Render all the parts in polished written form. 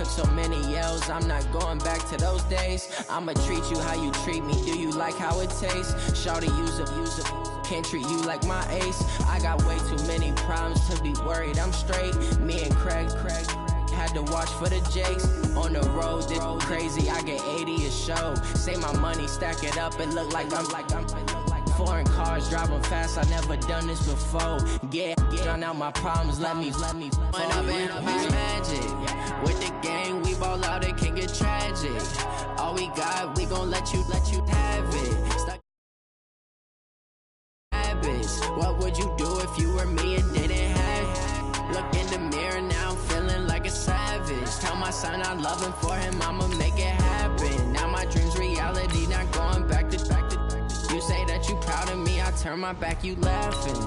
took so many yells, I'm not going back to those days. I'ma treat you how you treat me, do you like how it tastes? Shawty, use up, can't treat you like my ace. I got way too many problems to be worried, I'm straight. Me and Craig had to watch for the Jakes. On the road, this crazy, I get 80 a show. Say my money, stack it up, it look like I'm foreign cars, driving fast, I never done this before. Get out my problems, let me When I've been up is magic. With the gang, we ball out, it can get tragic. All we got, we gon' let you have it. Stuck habits. What would you do if you were me and didn't have it? Look in the mirror, now I'm feeling like a savage. Tell my son I love him, for him I'ma make it happen. Now my dream's reality, not going back to. You say that you proud of me, I turn my back, you laughing.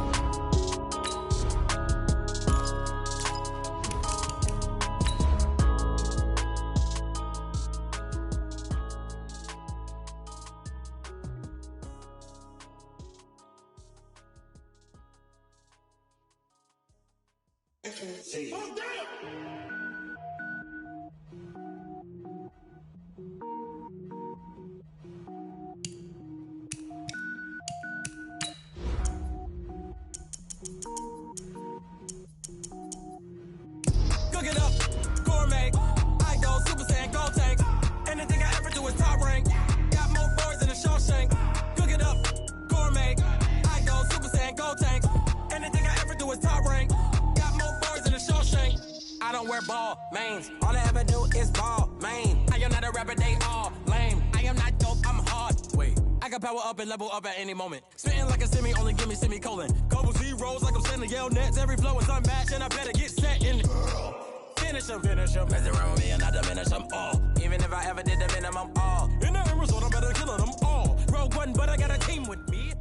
Cook it up, gourmet. I go Super Saiyan, go tank. Anything I ever do is top rank. Got more boys than a Shawshank. Cook it up, gourmet. I go Super Saiyan, go tank. Anything I ever do is top rank. Got more boys than a Shawshank. I don't wear ball mains. All I ever do is ball main. I am not a rapper, they all lame. I am not dope, I'm hard. Wait, I can power up and level up at any moment. Spitting like a semi, only give me semicolon. Couple zeros like I'm sending yell nets. Every flow is unmatched and I better get set in. Finish them. Mess around with me and I diminish them all. Even if I ever did the minimum, all. In the end result, I'm better killing them all. Rogue one, but I got a team with me.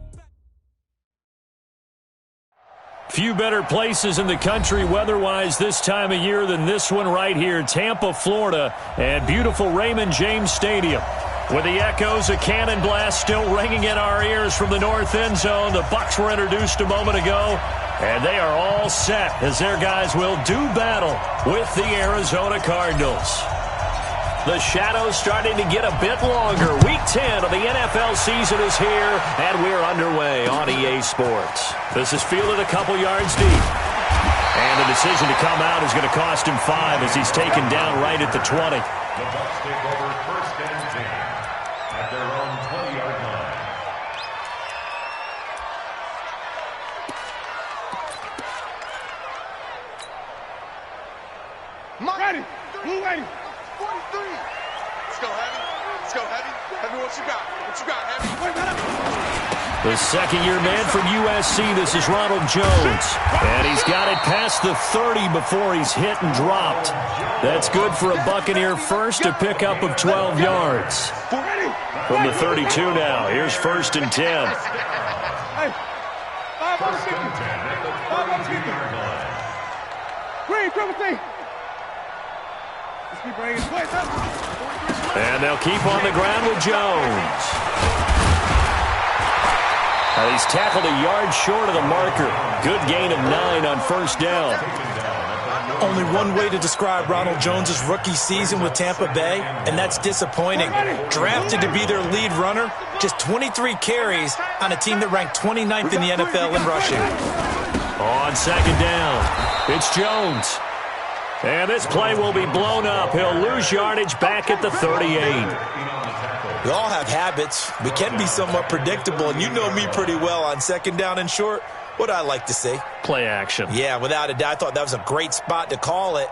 Few better places in the country weather-wise this time of year than this one right here, Tampa, Florida, and beautiful Raymond James Stadium. With the echoes of cannon blast still ringing in our ears from the north end zone, the Bucs were introduced a moment ago, and they are all set as their guys will do battle with the Arizona Cardinals. The shadows starting to get a bit longer. Week 10 of the NFL season is here, and we're underway on EA Sports. This is fielded a couple yards deep. And the decision to come out is going to cost him 5 as he's taken down right at the 20. The Bucs take over first and 10 at their own 20-yard line. Ready. Blue ready. 43. Let's go, Heavy. Let's go, Heavy. Heavy, what you got? What you got, Heavy? The second-year man from USC, this is Ronald Jones. And he's got it past the 30 before he's hit and dropped. That's good for a Buccaneer first, a pickup of 12 yards. From the 32 now, here's first and 10. Hey, 5 on the 50. 5 on the 50. Green, triple T. Let's keep bringing plays up. And they'll keep on the ground with Jones. He's tackled a yard short of the marker. Good gain of 9 on first down. Only one way to describe Ronald Jones' rookie season with Tampa Bay, and that's disappointing. Drafted to be their lead runner, just 23 carries on a team that ranked 29th in the NFL in rushing. On second down, it's Jones. And this play will be blown up. He'll lose yardage back at the 38. We all have habits. We can be somewhat predictable, and you know me pretty well on second down and short. What I like to say? Play action. Yeah, without a doubt, I thought that was a great spot to call it.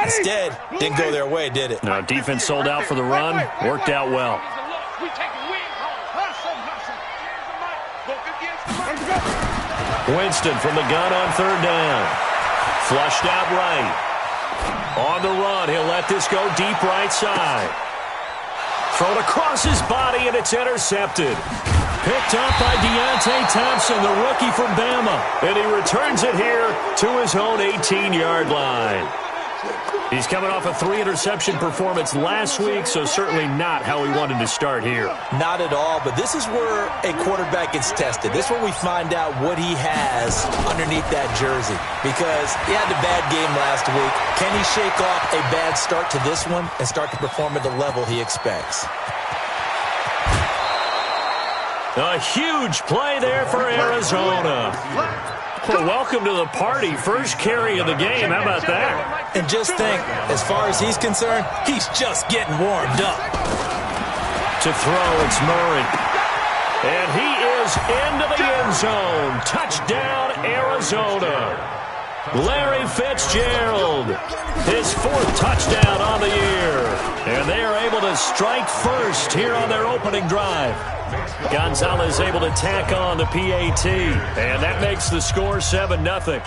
Instead, didn't go their way, did it? No, defense sold out for the run. Worked out well. Winston from the gun on third down. Flushed out right. On the run, he'll let this go deep right side. Thrown across his body, and it's intercepted. Picked up by Deontay Thompson, the rookie from Bama. And he returns it here to his own 18-yard line. He's coming off a 3-interception performance last week, so certainly not how he wanted to start here. Not at all, but this is where a quarterback gets tested. This is where we find out what he has underneath that jersey, because he had a bad game last week. Can he shake off a bad start to this one and start to perform at the level he expects? A huge play there for Arizona. Well, welcome to the party. First carry of the game. How about that? And just think, as far as he's concerned, he's just getting warmed up. To throw, it's Murray. And he is into the end zone. Touchdown, Arizona. Larry Fitzgerald, his 4th touchdown on the year. And they are able to strike first here on their opening drive. Gonzalez able to tack on the PAT, and that makes the score 7-0.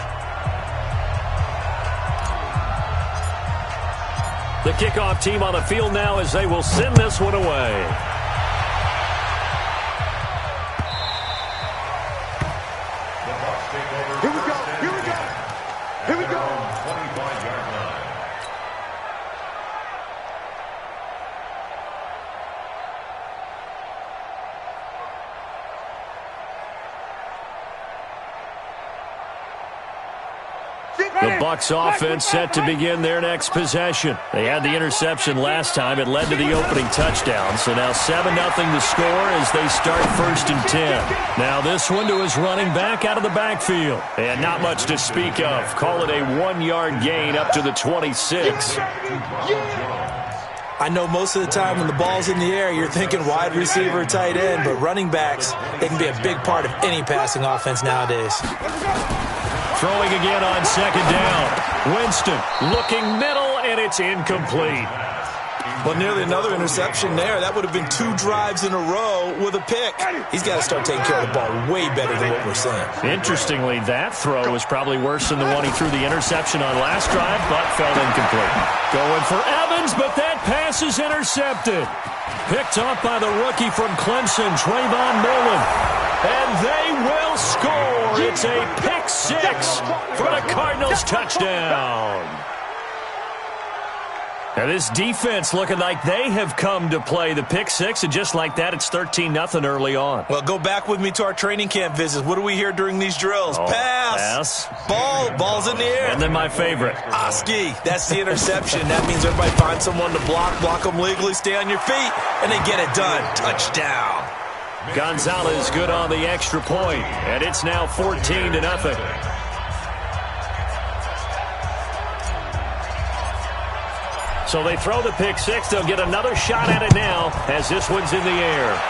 The kickoff team on the field now as they will send this one away. Here we go. Here we go. Here we go. 25-yard line. The Bucs offense set to begin their next possession. They had the interception last time. It led to the opening touchdown. So now 7-0 to score as they start 1st and 10. Now this one to his running back out of the backfield. And not much to speak of. Call it a 1-yard gain up to the 26. I know most of the time when the ball's in the air, you're thinking wide receiver, tight end, but running backs, they can be a big part of any passing offense nowadays. Throwing again on 2nd down. Winston looking middle, and it's incomplete. Well, nearly another interception there. That would have been 2 drives in a row with a pick. He's got to start taking care of the ball way better than what we're seeing. Interestingly, that throw was probably worse than the one he threw the interception on last drive, but fell incomplete. Going for Evans, but that pass is intercepted. Picked up by the rookie from Clemson, Trayvon Mullen. And they will score. It's a pick 6 for the Cardinals touchdown. Now this defense looking like they have come to play the pick 6, and just like that, it's 13-0 early on. Well, go back with me to our training camp visits. What do we hear during these drills? Pass. Ball's in the air. And then my favorite. Oski. That's the interception. That means everybody finds someone to block them legally, stay on your feet, and they get it done. Touchdown. Gonzalez good on the extra point, and it's now 14-0. So they throw the pick 6. They'll get another shot at it now as this one's in the air.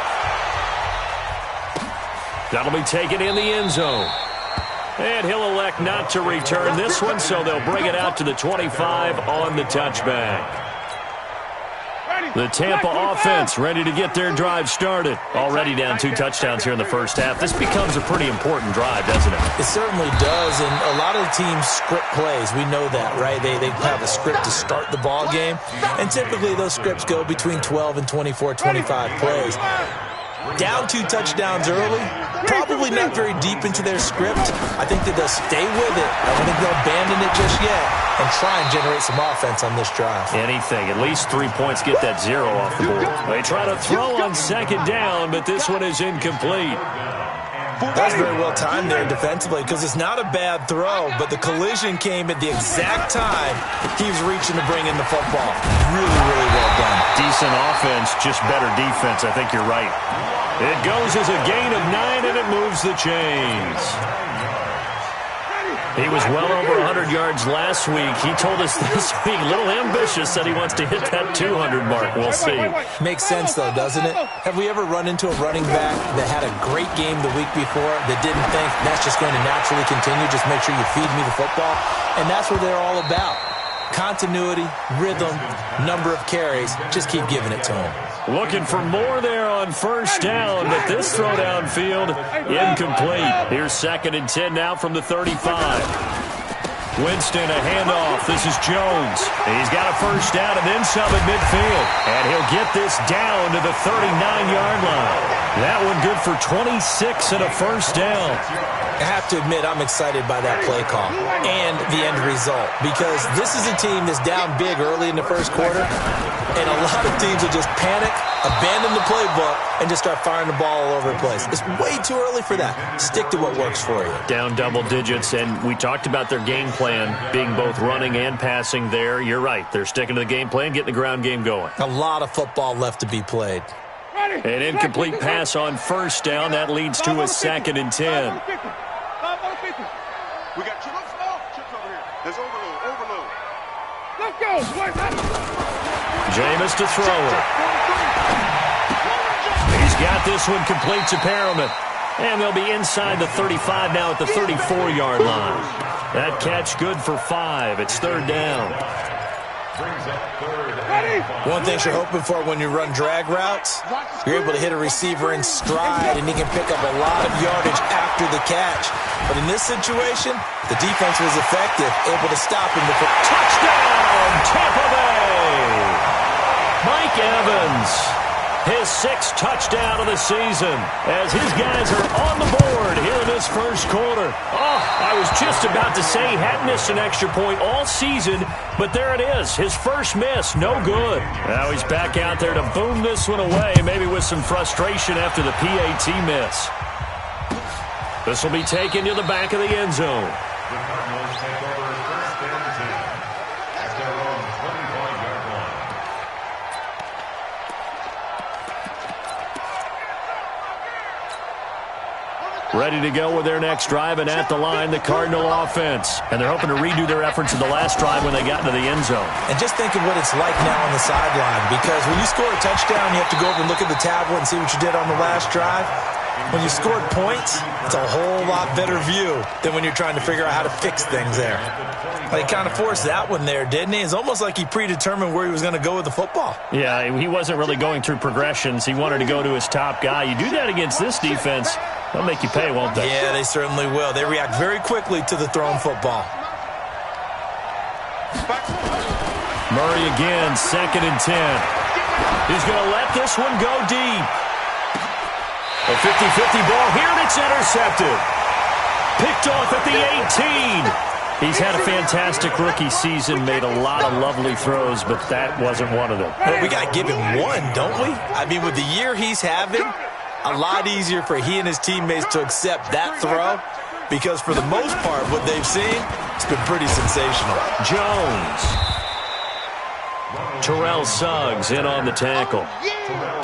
That'll be taken in the end zone. And he'll elect not to return this one, so they'll bring it out to the 25 on the touchback. The Tampa offense ready to get their drive started. Already down 2 touchdowns here in the first half. This becomes a pretty important drive, doesn't it? It certainly does, and a lot of the teams script plays. We know that, right? They have a script to start the ball game, and typically those scripts go between 12 and 24, 25 plays. Down 2 touchdowns early, probably not very deep into their script. I think that they'll stay with it. I don't think they'll abandon it just yet and try and generate some offense on this drive. Anything. At least 3 points, get that 0 off the board. They try to throw on 2nd down, but this one is incomplete. That was very well timed there defensively because it's not a bad throw, but the collision came at the exact time he was reaching to bring in the football. Really, really well done. Decent offense, just better defense. I think you're right. It goes as a gain of 9, and it moves the chains. He was well over 100 yards last week. He told us this week, a little ambitious, said he wants to hit that 200 mark. We'll see. Makes sense, though, doesn't it? Have we ever run into a running back that had a great game the week before that didn't think that's just going to naturally continue? Just make sure you feed me the football. And that's what they're all about. Continuity, rhythm, number of carries. Just keep giving it to them. Looking for more there on 1st down, but this throw downfield, incomplete. Here's 2nd and 10 now from the 35. Winston, a handoff. This is Jones. He's got a 1st down and then some at midfield. And he'll get this down to the 39-yard line. That one good for 26 and a 1st down. I have to admit I'm excited by that play call and the end result because this is a team that's down big early in the first quarter, and a lot of teams will just panic, abandon the playbook, and just start firing the ball all over the place. It's way too early for that. Stick to what works for you. Down double digits, and we talked about their game plan being both running and passing there. You're right. They're sticking to the game plan, getting the ground game going. A lot of football left to be played. An incomplete pass on first down. That leads to a 2nd and 10. We got chips over here. There's overload. Let's go. Jameis to throw it. He's got this one complete to Perriman. And they'll be inside the 35 now at the 34-yard line. That catch good for 5. It's 3rd down. One thing you're hoping for when you run drag routes, you're able to hit a receiver in stride, and he can pick up a lot of yardage after the catch. But in this situation, the defense was effective, able to stop him before. Touchdown, Tampa Bay! Mike Evans, his 6th touchdown of the season, as his guys are on the board here in this first quarter. Oh, I was just about to say he hadn't missed an extra point all season, but there it is, his first miss, no good. Now he's back out there to boom this one away, maybe with some frustration after the PAT miss. This will be taken to the back of the end zone. The Cardinals take over 1st and 10 at their own 25-yard line. Ready to go with their next drive, and at the line, the Cardinal offense. And they're hoping to redo their efforts in the last drive when they got into the end zone. And just think of what it's like now on the sideline, because when you score a touchdown, you have to go over and look at the tablet and see what you did on the last drive. When you scored points, it's a whole lot better view than when you're trying to figure out how to fix things there. He kind of forced that one there, didn't he? It's almost like he predetermined where he was going to go with the football. Yeah, he wasn't really going through progressions. He wanted to go to his top guy. You do that against this defense, they'll make you pay, won't they? Yeah, they certainly will. They react very quickly to the thrown football. Murray again, 2nd and 10. He's going to let this one go deep. A 50-50 ball here, and it's intercepted. Picked off at the 18. He's had a fantastic rookie season, made a lot of lovely throws, but that wasn't one of them. Well, we got to give him one, don't we? I mean, with the year he's having, a lot easier for he and his teammates to accept that throw, because for the most part, what they've seen, it's been pretty sensational. Jones. Terrell Suggs in on the tackle.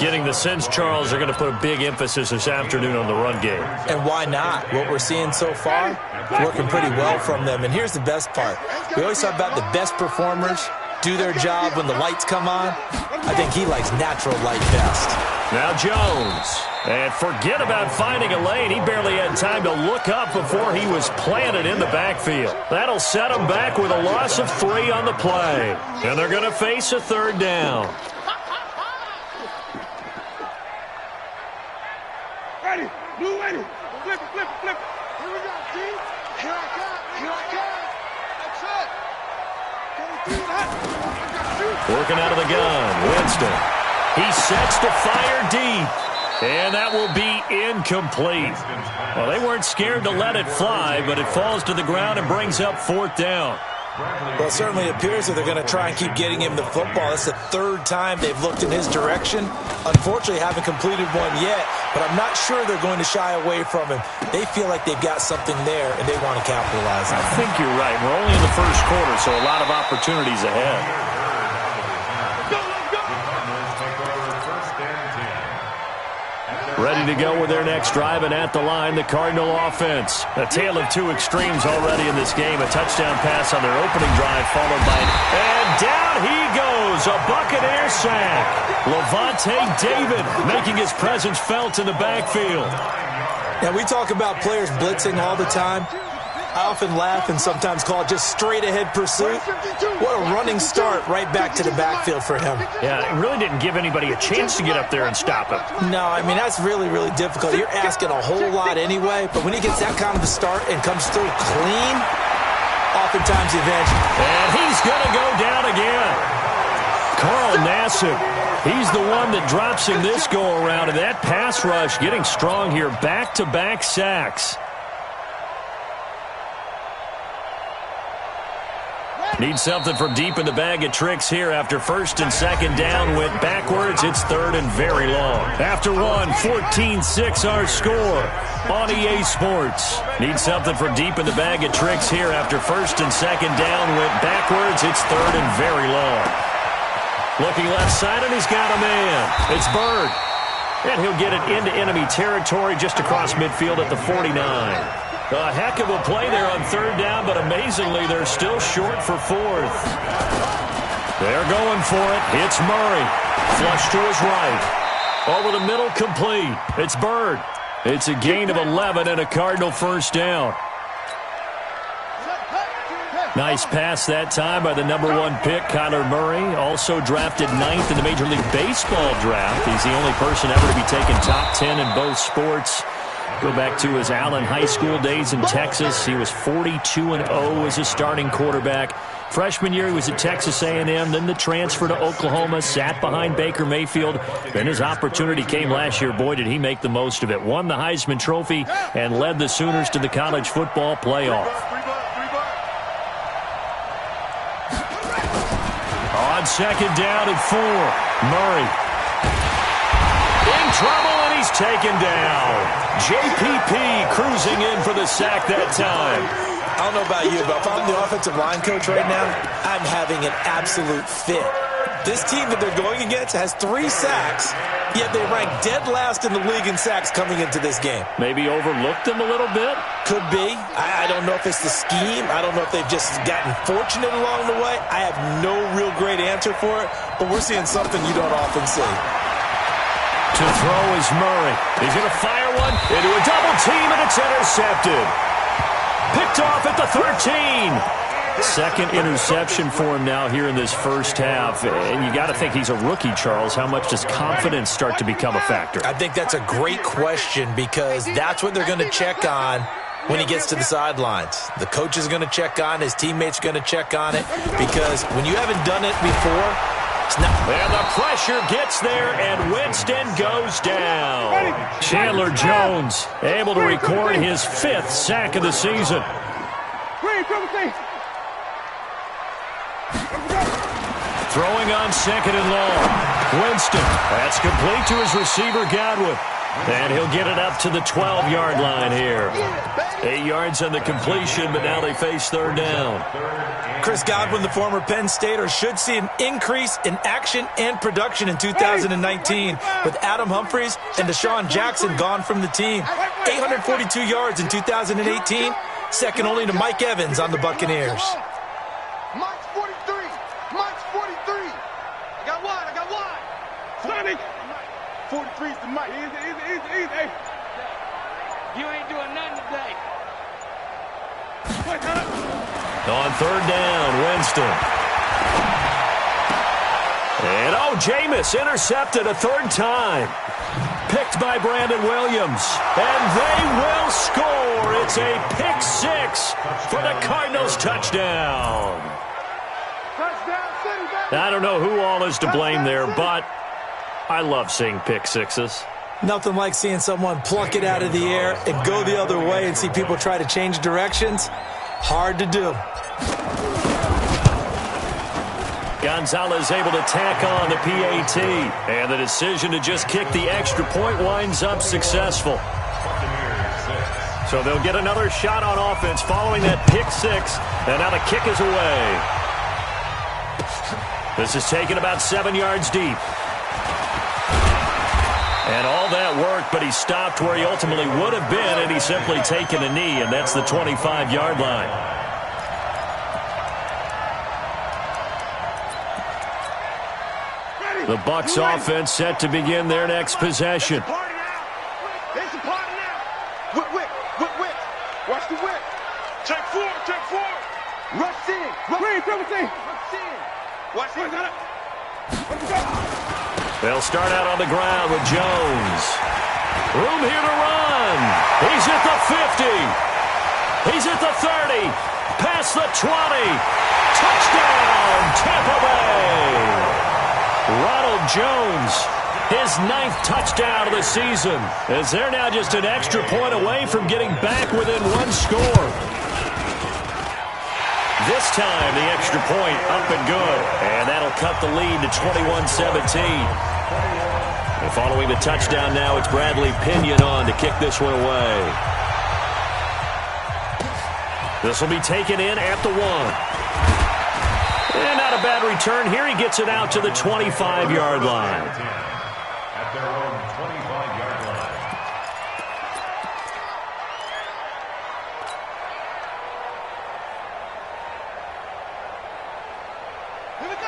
Getting the sense, Charles, they're going to put a big emphasis this afternoon on the run game. And why not? What we're seeing so far, working pretty well from them. And here's the best part. We always talk about the best performers do their job when the lights come on. I think he likes natural light best. Now Jones. And forget about finding a lane. He barely had time to look up before he was planted in the backfield. That'll set him back with a loss of 3 on the play. And they're going to face a 3rd down. Ready. Blue ready. Flip it. Here we go, G. Here I come. That's it. Working out of the gun. Winston. He sets the fire deep. And that will be incomplete. Well, they weren't scared to let it fly, but it falls to the ground and brings up 4th down. Well, it certainly appears that they're going to try and keep getting him the football. It's the 3rd time they've looked in his direction. Unfortunately, haven't completed one yet, but I'm not sure they're going to shy away from him. They feel like they've got something there, and they want to capitalize on it. I think you're right. We're only in the first quarter, so a lot of opportunities ahead. Ready to go with their next drive, and at the line, the Cardinal offense. A tale of 2 extremes already in this game. A touchdown pass on their opening drive, followed by and down he goes. A Buccaneer sack. Levante David making his presence felt in the backfield. Now, we talk about players blitzing all the time. I often laugh and sometimes call it just straight-ahead pursuit. What a running start right back to the backfield for him. Yeah, it really didn't give anybody a chance to get up there and stop him. No, I mean, that's really, really difficult. You're asking a whole lot anyway, but when he gets that kind of a start and comes through clean, oftentimes he advances. And he's going to go down again. Carl Nassib, he's the one that drops him this go-around, and that pass rush getting strong here. Back-to-back sacks. Need something from deep in the bag of tricks here after first and second down went backwards. It's third and very long. After one, 14-6 our score on EA Sports. Need something from deep in the bag of tricks here after first and second down went backwards. It's third and very long. Looking left side, and he's got a man. It's Bird. And he'll get it into enemy territory just across midfield at the 49. A heck of a play there on third down, but amazingly, they're still short for fourth. They're going for it. It's Murray. Flush to his right. Over the middle, complete. It's Bird. It's a gain of 11 and a Cardinal first down. Nice pass that time by the #1 pick, Kyler Murray. Also drafted 9th in the Major League Baseball draft. He's the only person ever to be taken top 10 in both sports. Go back to his Allen High School days in Texas. He was 42-0 as a starting quarterback. Freshman year, he was at Texas A&M, then the transfer to Oklahoma, sat behind Baker Mayfield. Then his opportunity came last year. Boy, did he make the most of it. Won the Heisman Trophy and led the Sooners to the college football playoff. On second down and 4, Murray. In trouble, and he's taken down. JPP cruising in for the sack that time. I don't know about you, but if I'm the offensive line coach right now, I'm having an absolute fit. This team that they're going against has 3 sacks, yet they rank dead last in the league in sacks coming into this game. Maybe overlooked them a little bit? Could be. I don't know if it's the scheme. I don't know if they've just gotten fortunate along the way. I have no real great answer for it, but we're seeing something you don't often see. To throw is Murray. He's going to fire one into a double team, and it's intercepted. Picked off at the 13. Second interception for him now here in this first half. And you got to think he's a rookie, Charles. How much does confidence start to become a factor? I think that's a great question because that's what they're going to check on when he gets to the sidelines. The coach is going to check on, his teammates are going to check on it because when you haven't done it before, it's not. And the pressure gets there, and Winston goes down. Chandler Jones able to record his 5th sack of the season. Throwing on second and long. Winston. That's complete to his receiver, Godwin. And he'll get it up to the 12-yard line here. 8 yards on the completion, but now they face third down. Chris Godwin, the former Penn Stater, should see an increase in action and production in 2019 with Adam Humphries and Deshaun Jackson gone from the team. 842 yards in 2018, second only to Mike Evans on the Buccaneers. Mike's 43. Mike's 43. I got one. Sonic. 43's the Mike. Easy. You ain't doing nothing today. On third down, Winston. And Jameis intercepted a 3rd time. Picked by Brandon Williams. And they will score. It's a pick 6 for the Cardinals touchdown. I don't know who all is to blame there, but I love seeing pick 6s. Nothing like seeing someone pluck it out of the air and go the other way and see people try to change directions. Hard to do. Gonzalez able to tack on the PAT. And the decision to just kick the extra point winds up successful. So they'll get another shot on offense following that pick 6. And now the kick is away. This is taken about 7 yards deep. And all that worked, but he stopped where he ultimately would have been, and he's simply taken a knee, and that's the 25-yard line. The Bucs offense set to begin their next possession. There's a party now. Whip. Watch the whip. Check forward. Rush in. Rush in. Watch it. They'll start out on the ground with Jones. Room here to run. He's at the 50. He's at the 30. Past the 20. Touchdown, Tampa Bay. Ronald Jones, his 9th touchdown of the season, as they're now just an extra point away from getting back within 1 score. This time, the extra point up and good. And that'll cut the lead to 21-17. And following the touchdown now, it's Bradley Pinion on to kick this one away. This will be taken in at the 1. And not a bad return here. He gets it out to the 25-yard line. At their own 25-yard line.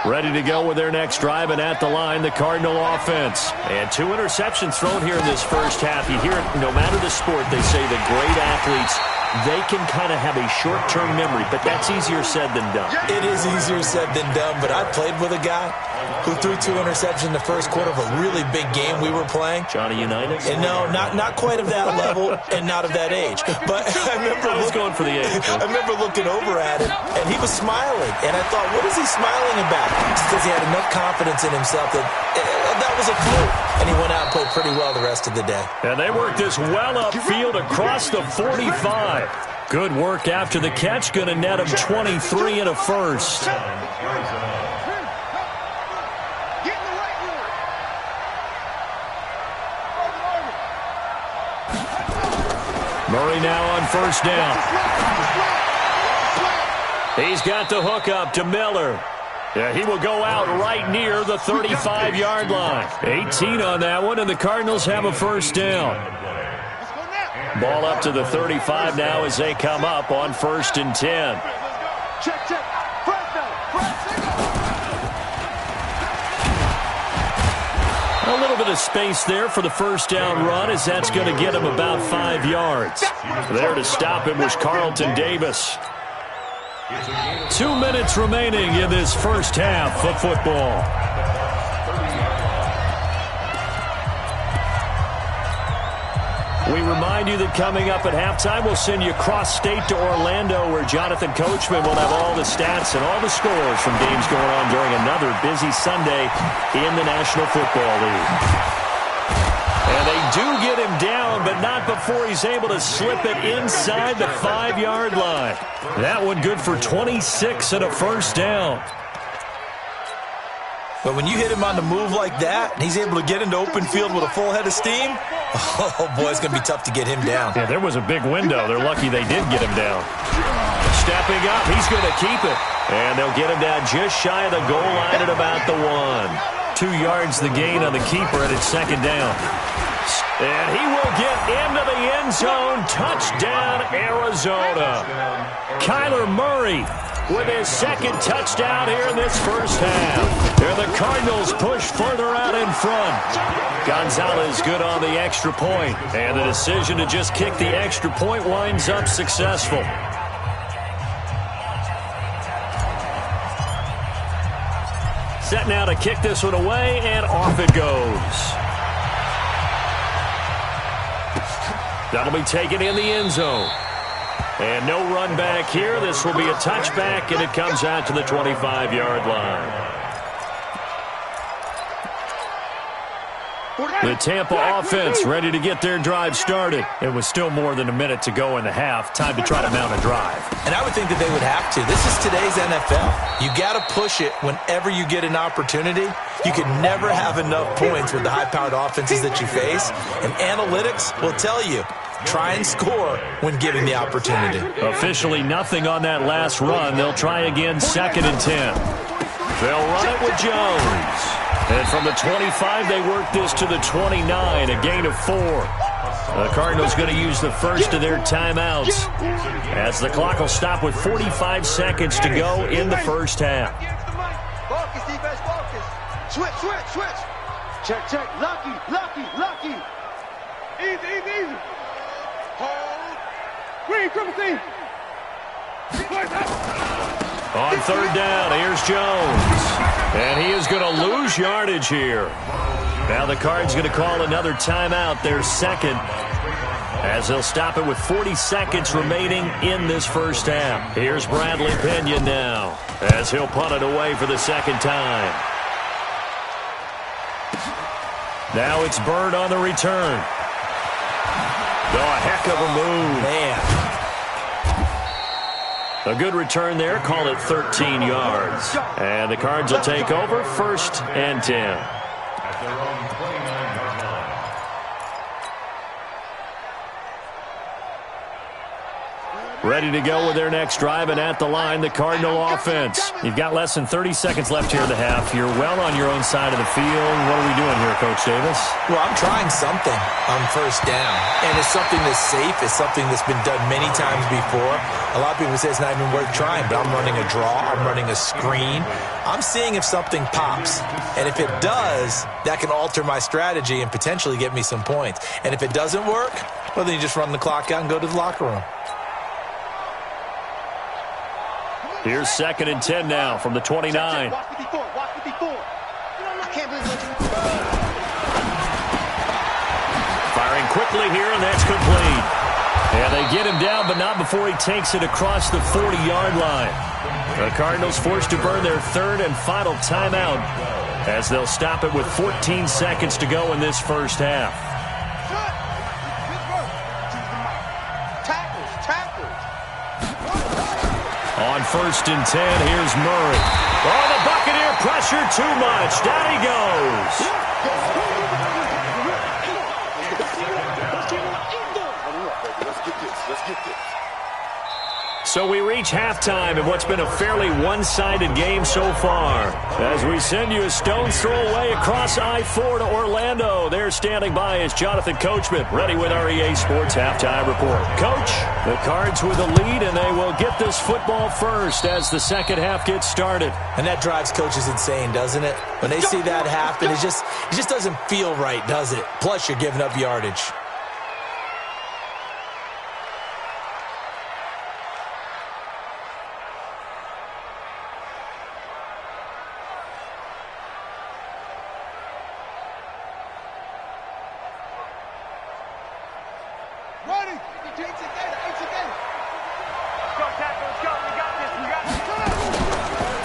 Ready to go with their next drive, and at the line, the Cardinal offense. And 2 interceptions thrown here in this first half. You hear it, no matter the sport, they say the great athletes, they can kind of have a short-term memory, but that's easier said than done. It is easier said than done, but I played with a guy who threw 2 interceptions in the first quarter of a really big game we were playing. Johnny Unitas? And no, not quite of that level and not of that age. But I was going for the age. I remember looking over at him, and he was smiling. And I thought, what is he smiling about? It's because he had enough confidence in himself that that was a fluke. And he went out and played pretty well the rest of the day. And they worked this well upfield across the 45. Good work after the catch. Going to net him 23 and a first. Murray now on first down. He's got the hook up to Miller. Yeah, he will go out right near the 35-yard line. 18 on that one, and the Cardinals have a first down. Ball up to the 35 now as they come up on 1st and 10. Check, check. A little bit of space there for the first down run, as that's going to get him about 5 yards. There to stop him was Carlton Davis. 2 minutes remaining in this first half of football. We remind you that coming up at halftime, we'll send you cross-state to Orlando, where Jonathan Coachman will have all the stats and all the scores from games going on during another busy Sunday in the National Football League. And they do get him down, but not before he's able to slip it inside the 5-yard line. That one good for 26 and a first down. But when you hit him on the move like that, and he's able to get into open field with a full head of steam, oh, boy, it's going to be tough to get him down. Yeah, there was a big window. They're lucky they did get him down. Stepping up, he's going to keep it. And they'll get him down just shy of the goal line at about the 1. 2 yards the gain on the keeper, and it's second down. And he will get into the end zone. Touchdown, Arizona. Kyler Murray with his second touchdown here in this first half. Here the Cardinals push further out in front. Gonzalez good on the extra point. And the decision to just kick the extra point winds up successful. Set now to kick this one away, and off it goes. That'll be taken in the end zone. And no run back here. This will be a touchback, and it comes out to the 25-yard line. The Tampa offense ready to get their drive started. It was still more than a minute to go in the half. Time to try to mount a drive. And I would think that they would have to. This is today's NFL. You got to push it whenever you get an opportunity. You can never have enough points with the high-powered offenses that you face. And analytics will tell you, try and score when given the opportunity. Officially nothing on that last run. They'll try again, 2nd and 10. They'll run it with Jones. And from the 25, they work this to the 29, a gain of 4. The Cardinals going to use the first of their timeouts, as the clock will stop with 45 seconds to go in the first half. Focus, defense, focus. Switch, switch, switch. Check, check. Lucky. Easy. Hold. Green, triple team. On 3rd down, here's Jones. And he is going to lose yardage here. Now the Cards going to call another timeout, their second, as they'll stop it with 40 seconds remaining in this first half. Here's Bradley Pinion now, as he'll punt it away for the second time. Now it's Bird on the return. Oh, a heck of a move. Man. A good return there. Call it 13 yards. And the Cards will take over 1st and 10. At their own 29-yard line. Ready to go with their next drive, and at the line, the Cardinal offense. You've got less than 30 seconds left here in the half. You're well on your own side of the field. What are we doing here, Coach Davis? Well, I'm trying something on 1st down, and it's something that's safe. It's something that's been done many times before. A lot of people say it's not even worth trying, but I'm running a draw. I'm running a screen. I'm seeing if something pops, and if it does, that can alter my strategy and potentially get me some points. And if it doesn't work, well, then you just run the clock out and go to the locker room. Here's 2nd and 10 now from the 29. Watch 54. Watch 54. I can't believe what you... Firing quickly here, and that's complete. And they get him down, but not before he takes it across the 40-yard line. The Cardinals forced to burn their 3rd and final timeout as they'll stop it with 14 seconds to go in this first half. On 1st and 10, here's Murray. Oh, the Buccaneer pressure too much. Down he goes. Let's get this. So we reach halftime in what's been a fairly one-sided game so far. As we send you a stone's throw away across I-4 to Orlando. There standing by is Jonathan Coachman, ready with our EA Sports Halftime Report. Coach, the Cards with the lead, and they will get this football first as the second half gets started. And that drives coaches insane, doesn't it? When they see that happen, it just doesn't feel right, does it? Plus, you're giving up yardage.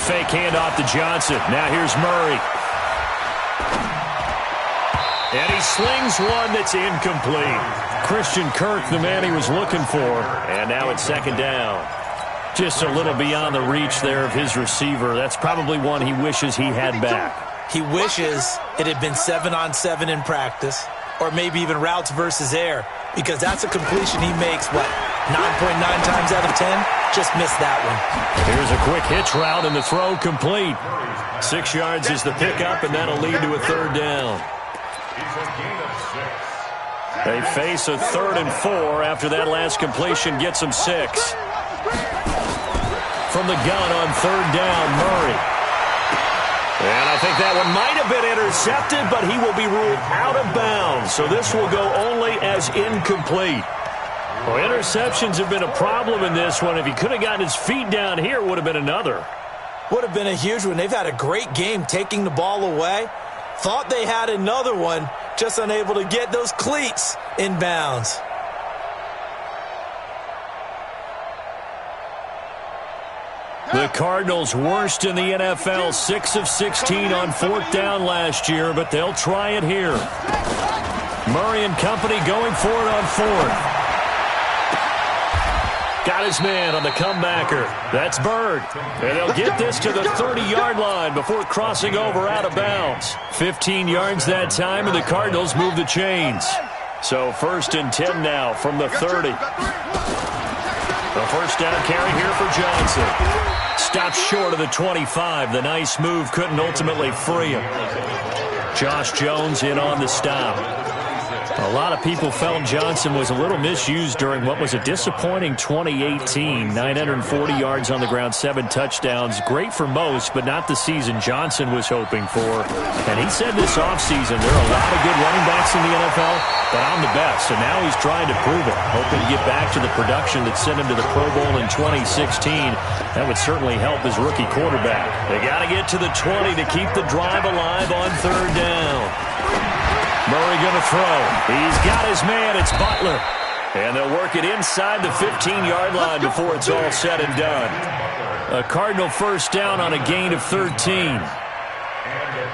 Fake handoff to Johnson. Now here's Murray. And he slings one that's incomplete. Christian Kirk, the man he was looking for. And now it's 2nd down. Just a little beyond the reach there of his receiver. That's probably one he wishes he had back. He wishes it had been 7-on-7 in practice, or maybe even routes versus air, because that's a completion he makes, 9.9 times out of 10? Just missed that one. Here's a quick hitch route, and the throw complete. 6 yards is the pickup, and that'll lead to a 3rd down. They face a 3rd and 4 after that last completion gets them 6. From the gun on 3rd down, Murray. And I think that one might have been intercepted, but he will be ruled out of bounds. So this will go only as incomplete. Well, interceptions have been a problem in this one. If he could have gotten his feet down here, it would have been another. Would have been a huge one. They've had a great game taking the ball away. Thought they had another one, just unable to get those cleats in bounds. The Cardinals worst in the NFL, 6 of 16 on 4th down last year, but they'll try it here. Murray and company going for it on 4th. Got his man on the comebacker. That's Bird. And they'll get this to the 30-yard line before crossing over out of bounds. 15 yards that time, and the Cardinals move the chains. So 1st and 10 now from the 30. The 1st down carry here for Johnson. Stopped short of the 25. The nice move couldn't ultimately free him. Josh Jones in on the stop. A lot of people felt Johnson was a little misused during what was a disappointing 2018. 940 yards on the ground, 7 touchdowns. Great for most, but not the season Johnson was hoping for. And he said this offseason, there are a lot of good running backs in the NFL, but I'm the best. And now he's trying to prove it, hoping to get back to the production that sent him to the Pro Bowl in 2016. That would certainly help his rookie quarterback. They got to get to the 20 to keep the drive alive on 3rd down. Murray going to throw. He's got his man. It's Butler. And they'll work it inside the 15-yard line before it's all said and done. A Cardinal 1st down on a gain of 13.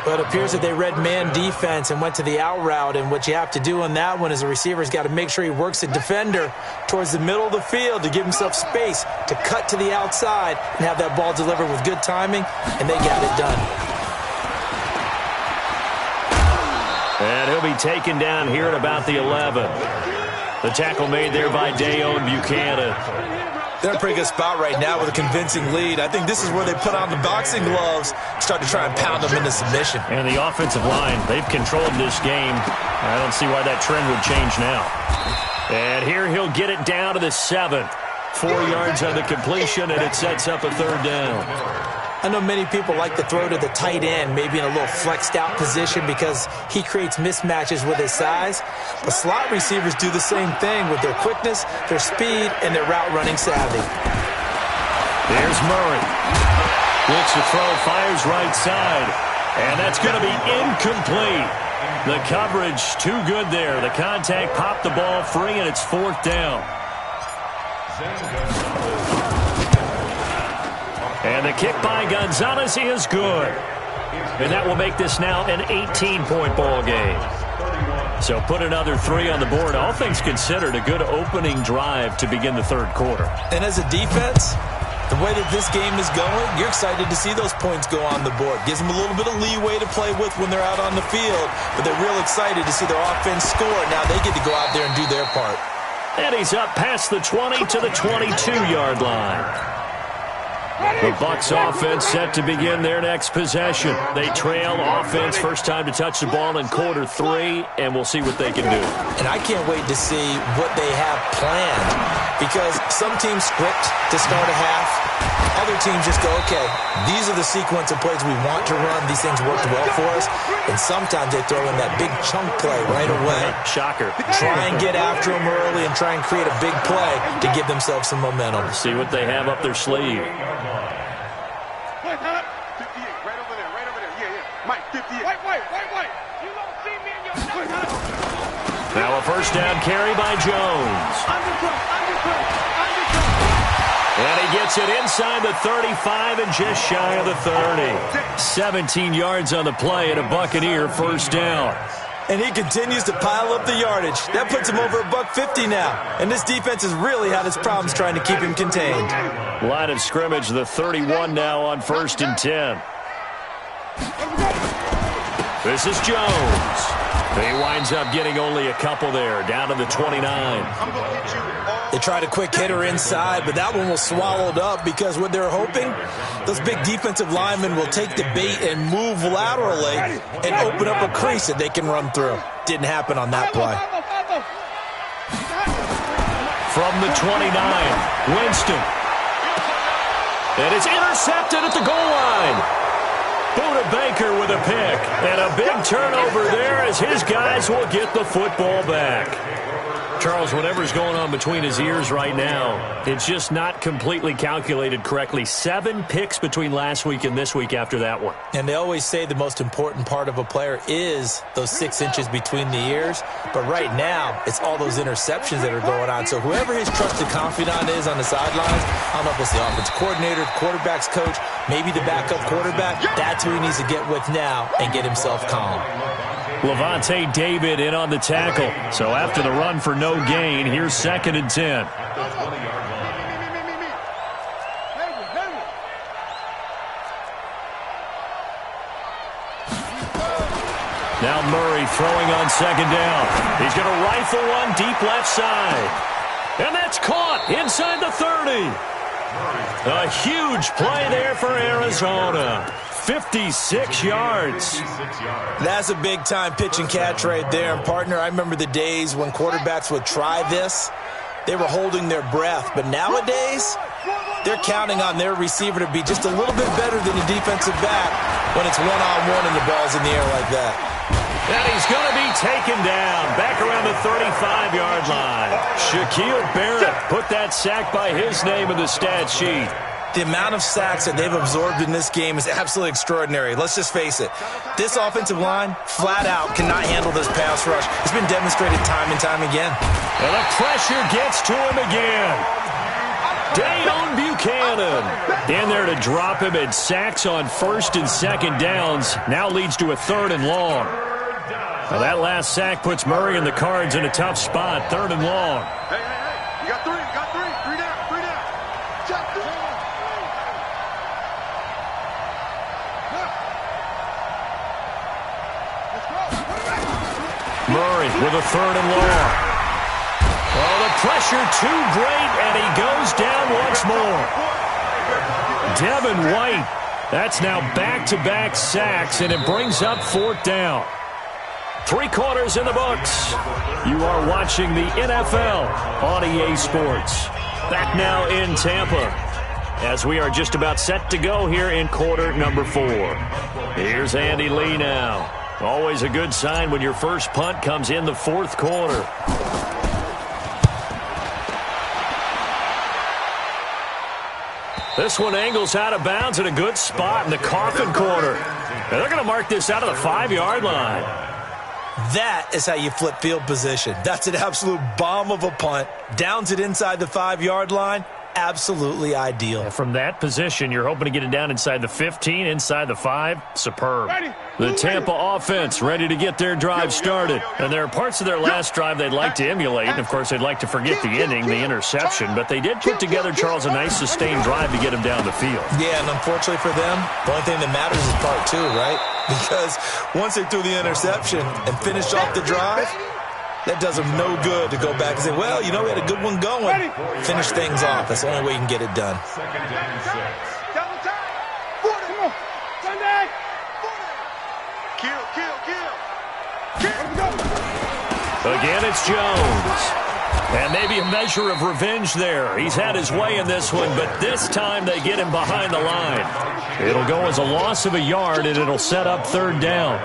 Well, it appears that they read man defense and went to the out route, and what you have to do on that one is the receiver's got to make sure he works the defender towards the middle of the field to give himself space to cut to the outside and have that ball delivered with good timing, and they got it done. And he'll be taken down here at about the 11. The tackle made there by Dayon Buchanan. They're in a pretty good spot right now with a convincing lead. I think this is where they put on the boxing gloves, start to try and pound them into submission. And the offensive line, they've controlled this game. I don't see why that trend would change now. And here he'll get it down to the 7. 4 yards on the completion, and it sets up a 3rd down. I know many people like to throw to the tight end, maybe in a little flexed out position because he creates mismatches with his size. But slot receivers do the same thing with their quickness, their speed, and their route running savvy. There's Murray. Looks to throw, fires right side. And that's going to be incomplete. The coverage too good there. The contact popped the ball free, and it's 4th down. And the kick by Gonzalez is good. And that will make this now an 18-point ball game. So put another 3 on the board. All things considered, a good opening drive to begin the 3rd quarter. And as a defense, the way that this game is going, you're excited to see those points go on the board. Gives them a little bit of leeway to play with when they're out on the field, but they're real excited to see their offense score. Now they get to go out there and do their part. And he's up past the 20 to the 22-yard line. The Bucs offense set to begin their next possession. They trail offense, first time to touch the ball in quarter 3, and we'll see what they can do. And I can't wait to see what they have planned, because some teams script to start a half. Other teams just go, okay, these are the sequence of plays we want to run. These things worked well for us. And sometimes they throw in that big chunk play right away. Shocker. Try and get after them early and try and create a big play to give themselves some momentum. See what they have up their sleeve. 58, right over there, right over there. Yeah, yeah. Mike, 58. Wait. You don't see me in your number. Now a first down carry by Jones. And he gets it inside the 35 and just shy of the 30. 17 yards on the play and a Buccaneer first down. And he continues to pile up the yardage. That puts him over $150 now. And this defense has really had its problems trying to keep him contained. Line of scrimmage, the 31 now on 1st and 10. This is Jones. He winds up getting only a couple there, down to the 29. They tried a quick hitter inside, but that one was swallowed up because what they're hoping, those big defensive linemen will take the bait and move laterally and open up a crease that they can run through. Didn't happen on that play. From the 29, Winston. And it's intercepted at the goal line. Buda Baker with a pick, and a big turnover there as his guys will get the football back. Charles, whatever's going on between his ears right now, it's just not completely calculated correctly. 7 picks between last week and this week after that one. And they always say the most important part of a player is those 6 inches between the ears. But right now, it's all those interceptions that are going on. So whoever his trusted confidant is on the sidelines, I don't know if it's the offensive coordinator, the quarterback's coach, maybe the backup quarterback, that's who he needs to get with now and get himself calm. Levante David in on the tackle. So after the run for no gain, here's 2nd and 10. Now Murray throwing on 2nd down. He's going to rifle one deep left side. And that's caught inside the 30. A huge play there for Arizona. 56 yards. That's a big-time pitch and catch right there. And, partner, I remember the days when quarterbacks would try this. They were holding their breath. But nowadays, they're counting on their receiver to be just a little bit better than the defensive back when it's one-on-one and the ball's in the air like that. And he's going to be taken down back around the 35-yard line. Shaquille Barrett put that sack by his name in the stat sheet. The amount of sacks that they've absorbed in this game is absolutely extraordinary. Let's just face it. This offensive line, flat out, cannot handle this pass rush. It's been demonstrated time and time again. And the pressure gets to him again. Deion Buchanan in there to drop him, and sacks on first and second downs. Now leads to a 3rd and long. Now that last sack puts Murray and the Cards in a tough spot. 3rd and long. Hey, you got 3, you got 3. 3 down, 3 down. Check 3. Let's go. Murray with a 3rd and long. Oh, the pressure too great, and he goes down once more. Devin White, that's now back-to-back sacks, and it brings up 4th down. 3 quarters in the books. You are watching the NFL on EA Sports. Back now in Tampa, as we are just about set to go here in quarter number 4. Here's Andy Lee now. Always a good sign when your first punt comes in the 4th quarter. This one angles out of bounds in a good spot in the coffin corner. And they're going to mark this out of the 5-yard line. That is how you flip field position. That's an absolute bomb of a punt. Downs it inside the 5-yard line. Absolutely ideal. And from that position, you're hoping to get it down inside the 15, inside the 5. Superb. The Tampa offense ready to get their drive started. And there are parts of their last drive they'd like to emulate. And, of course, they'd like to forget the ending, the interception. But they did put together, Charles, a nice sustained drive to get him down the field. Yeah, and unfortunately for them, the only thing that matters is part 2, right? Because once they threw the interception and finished off the drive, that does them no good to go back and say, well, you know, we had a good one going. Finish things off. That's the only way you can get it done. 2nd and 6. Double time. 40. Come on. Sunday. 40. Kill, kill, kill. Kill. Again, it's Jones. And maybe a measure of revenge there. He's had his way in this one, but this time they get him behind the line. It'll go as a loss of a yard, and it'll set up 3rd down.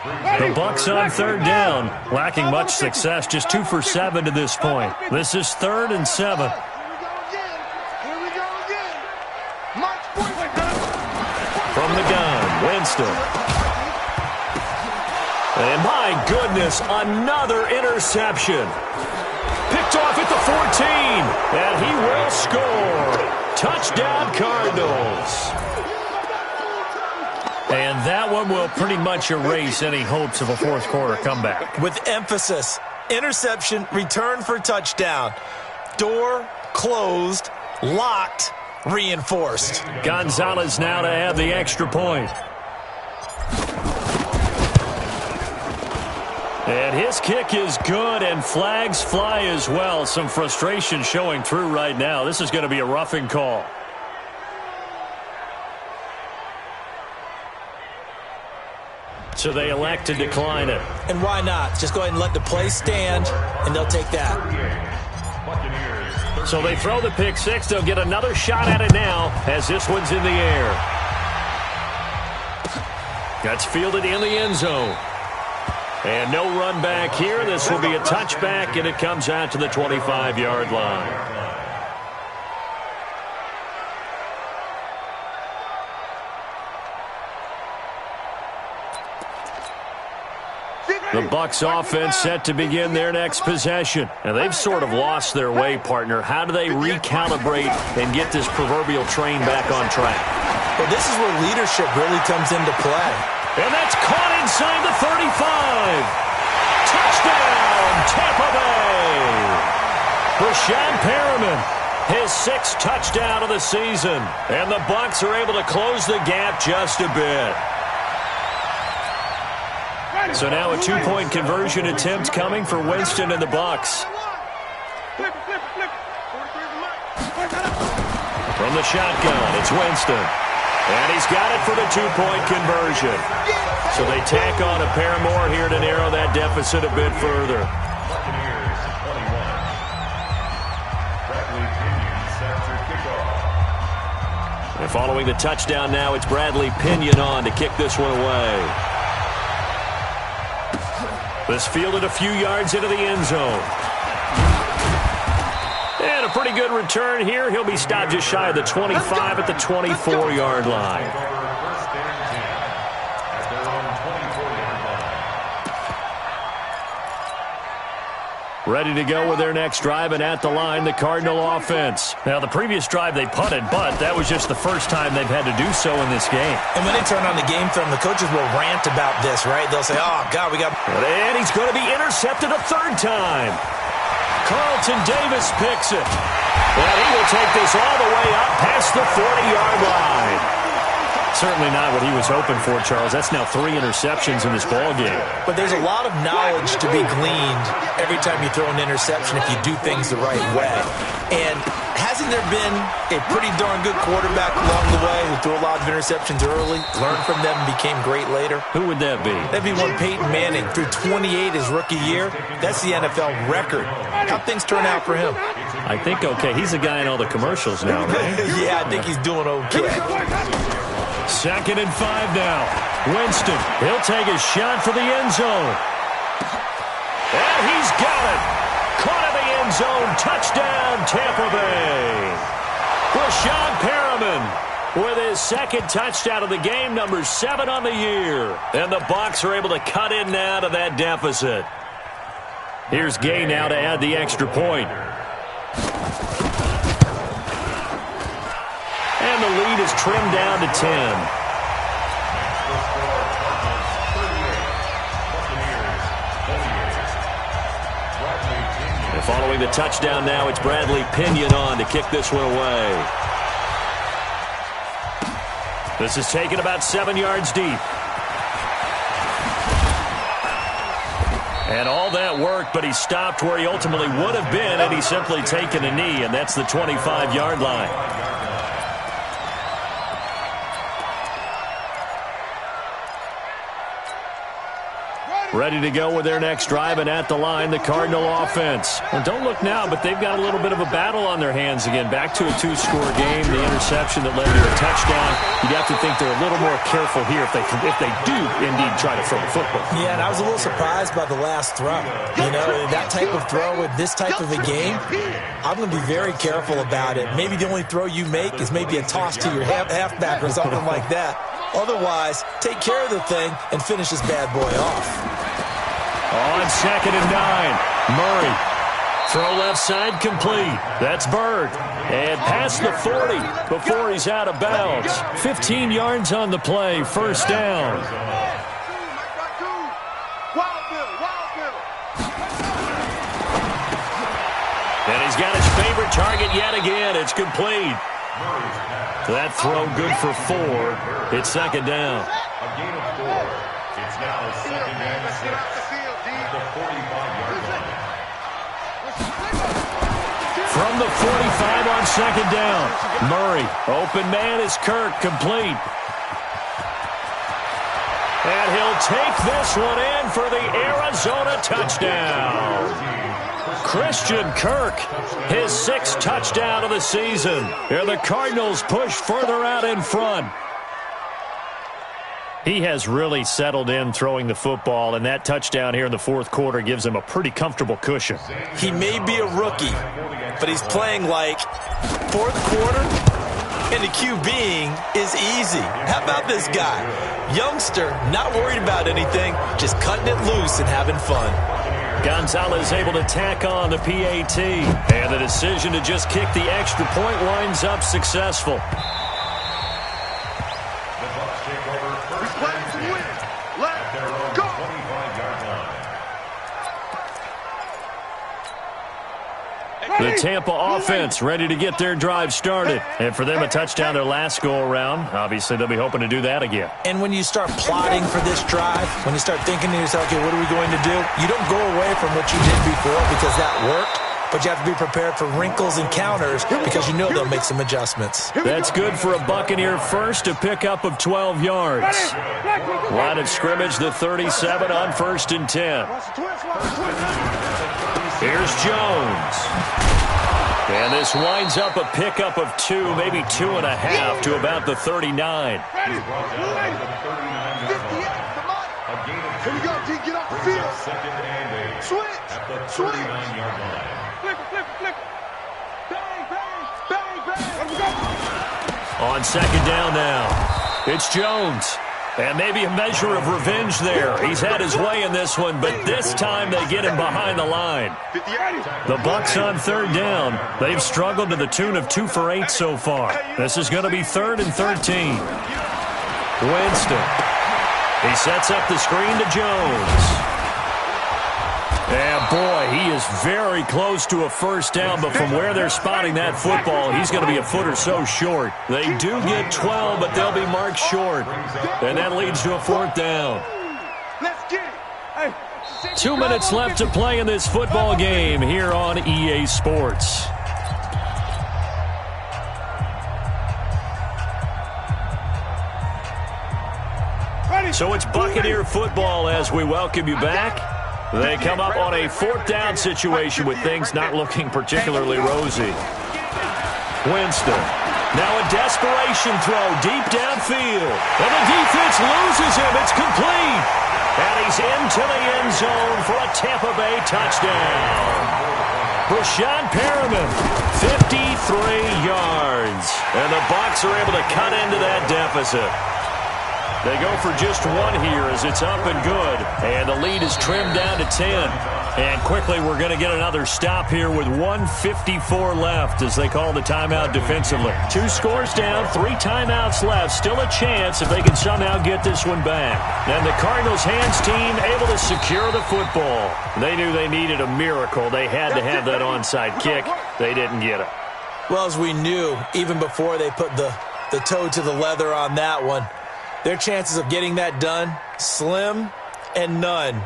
The Bucs on 3rd down, lacking much success, just 2 for 7 to this point. This is 3rd and 7. Here we go again. March forward. From the gun, Winston. And my goodness, another interception. Picked off at the 14, and he will score. Touchdown, Cardinals. And that one will pretty much erase any hopes of a 4th quarter comeback. With emphasis, interception, return for touchdown. Door closed, locked, reinforced. Gonzalez now to add the extra point. And his kick is good, and flags fly as well. Some frustration showing through right now. This is going to be a roughing call. So they elect to decline it. And why not? Just go ahead and let the play stand, and they'll take that. So they throw the pick 6. They'll get another shot at it now as this one's in the air. That's fielded in the end zone. And no run back here. This will be a touchback, and it comes out to the 25-yard line. The Bucs offense set to begin their next possession. And they've sort of lost their way, partner. How do they recalibrate and get this proverbial train back on track? Well, this is where leadership really comes into play. And that's caught inside the 35. Touchdown, Tampa Bay. Brashad Perriman, his 6th touchdown of the season. And the Bucs are able to close the gap just a bit. So now a 2-point conversion attempt coming for Winston and the Bucs. From the shotgun, it's Winston. And he's got it for the 2-point conversion. So they tack on a pair more here to narrow that deficit a bit further. And following the touchdown now, it's Bradley Pinion on to kick this one away. This fielded a few yards into the end zone. And a pretty good return here. He'll be stopped just shy of the 25 at the 24-yard line. Ready to go with their next drive, and at the line, the Cardinal offense. Now, the previous drive they punted, but that was just the first time they've had to do so in this game. And when they turn on the game film, the coaches will rant about this, right? They'll say, oh, God, we got... And he's going to be intercepted a third time. Carlton Davis picks it. And he will take this all the way up past the 40-yard line. Certainly not what he was hoping for, Charles. That's now 3 interceptions in this ballgame. But there's a lot of knowledge to be gleaned every time you throw an interception if you do things the right way. And hasn't there been a pretty darn good quarterback along the way who threw a lot of interceptions early, learned from them, and became great later? Who would that be? That'd be one Peyton Manning. Threw 28 his rookie year. That's the NFL record. How'd things turn out for him? I think okay. He's a guy in all the commercials now, right? Yeah, I think he's doing okay. 2nd and 5 now. Winston, he'll take a shot for the end zone. And he's got it. Caught in the end zone. Touchdown, Tampa Bay. Rashawn Perriman with his 2nd touchdown of the game, number 7 on the year. And the Bucs are able to cut in now to that deficit. Here's Gay now to add the extra point. And the lead is trimmed down to 10. And following the touchdown now, it's Bradley Pinion on to kick this one away. This is taken about 7 yards deep. And all that worked, but he stopped where he ultimately would have been had he simply taken a knee, and that's the 25-yard line. Ready to go with their next drive, and at the line, the Cardinal offense. Well, don't look now, but they've got a little bit of a battle on their hands again. Back to a 2-score game, the interception that led to a touchdown. You'd have to think they're a little more careful here if they do indeed try to throw the football. Yeah, and I was a little surprised by the last throw. You know, that type of throw with this type of a game, I'm going to be very careful about it. Maybe the only throw you make is maybe a toss to your halfback or something like that. Otherwise, take care of the thing and finish this bad boy off. On 2nd and 9, Murray. Throw left side complete. That's Bird. And past the 40 before he's out of bounds. 15 yards on the play. First down. And he's got his favorite target yet again. It's complete. That throw good for 4. It's 2nd down. A gain of 4. It's now 2nd and 6. The 45-yard line. From the 45 on 2nd down. Murray, open man is Kirk, complete. And he'll take this one in for the Arizona touchdown. Christian Kirk, his 6th touchdown of the season. And the Cardinals push further out in front. He has really settled in throwing the football, and that touchdown here in the 4th quarter gives him a pretty comfortable cushion. He may be a rookie, but he's playing like 4th quarter, and the QBing is easy. How about this guy? Youngster, not worried about anything, just cutting it loose and having fun. Gonzalez able to tack on the PAT, and the decision to just kick the extra point winds up successful. The Tampa offense ready to get their drive started. And for them, a touchdown their last go-around. Obviously, they'll be hoping to do that again. And when you start plotting for this drive, when you start thinking to yourself, okay, what are we going to do? You don't go away from what you did before because that worked. But you have to be prepared for wrinkles and counters because you know they'll make some adjustments. That's good for a Buccaneer first, a pickup of 12 yards. Line of scrimmage, the 37 on 1st and 10. Here's Jones. And this winds up a pickup of 2, maybe 2.5 to about the 39. Here we go, D. Get off the field. Switch. Switch. Flip. Bang, bang. Let me go. On 2nd down now, it's Jones. And maybe a measure of revenge there. He's had his way in this one, but this time they get him behind the line. The Bucs on third down. They've struggled to the tune of 2 for 8 so far. This is going to be 3rd and 13. Winston. He sets up the screen to Jones. And, boy, he is very close to a first down, but from where they're spotting that football, he's going to be a foot or so short. They do get 12, but they'll be marked short. And that leads to a 4th down. 2 minutes left to play in this football game here on EA Sports. So it's Buccaneer football as we welcome you back. They come up on a 4th down situation with things not looking particularly rosy. Winston. Now a desperation throw deep downfield. And the defense loses him. It's complete. And he's into the end zone for a Tampa Bay touchdown. Brashad Perriman, 53 yards. And the Bucs are able to cut into that deficit. They go for just 1 here as it's up and good. And the lead is trimmed down to 10. And quickly we're going to get another stop here with 1:54 left as they call the timeout defensively. 2 scores down, 3 timeouts left. Still a chance if they can somehow get this one back. And the Cardinals hands team able to secure the football. They knew they needed a miracle. They had to have that onside kick. They didn't get it. Well, as we knew, even before they put the toe to the leather on that one, their chances of getting that done, slim and none.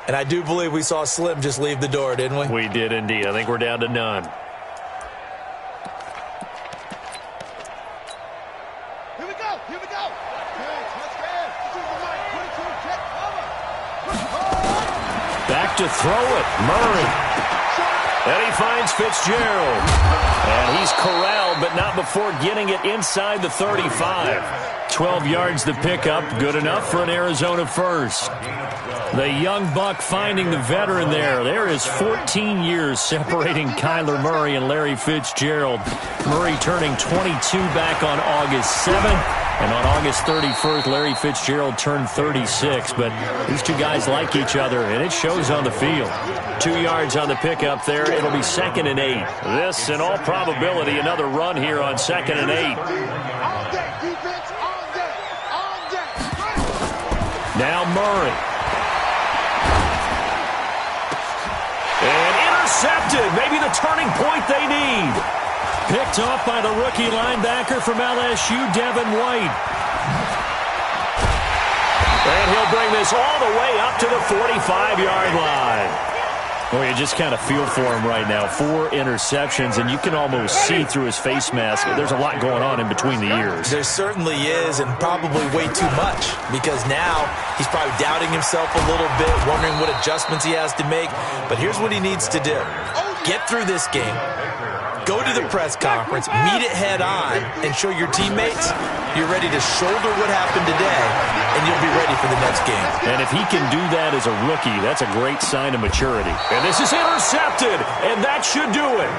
And I do believe we saw Slim just leave the door, didn't we? We did indeed. I think we're down to none. Here we go. Here we go. Back to throw it. Murray. And he finds Fitzgerald. And he's corralled, but not before getting it inside the 35. 12 yards the pickup. Good enough for an Arizona first. The young Buck finding the veteran there. There is 14 years separating Kyler Murray and Larry Fitzgerald. Murray turning 22 back on August 7th. And on August 31st, Larry Fitzgerald turned 36. But these two guys like each other, and it shows on the field. 2 yards on the pickup there. It'll be 2nd and 8. This, in all probability, another run here on 2nd and 8. Now Murray. And intercepted. Maybe the turning point they need. Picked off by the rookie linebacker from LSU, Devin White. And he'll bring this all the way up to the 45-yard line. Well, you just kind of feel for him right now. 4 interceptions, and you can almost see through his face mask. There's a lot going on in between the ears. There certainly is, and probably way too much, because now he's probably doubting himself a little bit, wondering what adjustments he has to make. But here's what he needs to do. Get through this game. Go to the press conference, meet it head on, and show your teammates you're ready to shoulder what happened today, and you'll be ready for the next game. And if he can do that as a rookie, that's a great sign of maturity. And this is intercepted, and that should do it.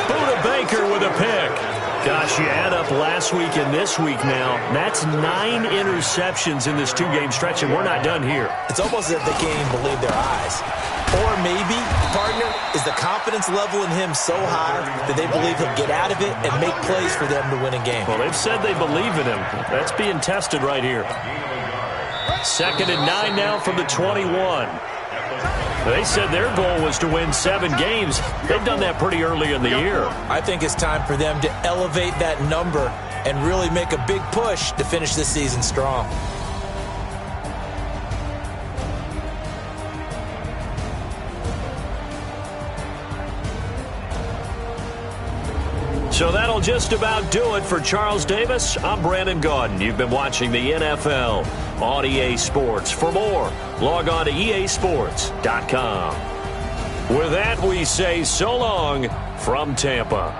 Buda Baker with a pick. Gosh, you add up last week and this week now, that's 9 interceptions in this 2-game stretch, and we're not done here. It's almost as if they can't even believe their eyes. Or maybe, partner, is the confidence level in him so high that they believe he'll get out of it and make plays for them to win a game. Well, they've said they believe in him. That's being tested right here. 2nd and 9 now from the 21. They said their goal was to win 7 games. They've done that pretty early in the year. I think it's time for them to elevate that number and really make a big push to finish this season strong. So that'll just about do it for Charles Davis. I'm Brandon Gaudin. You've been watching the NFL on EA Sports. For more, log on to easports.com. With that, we say so long from Tampa.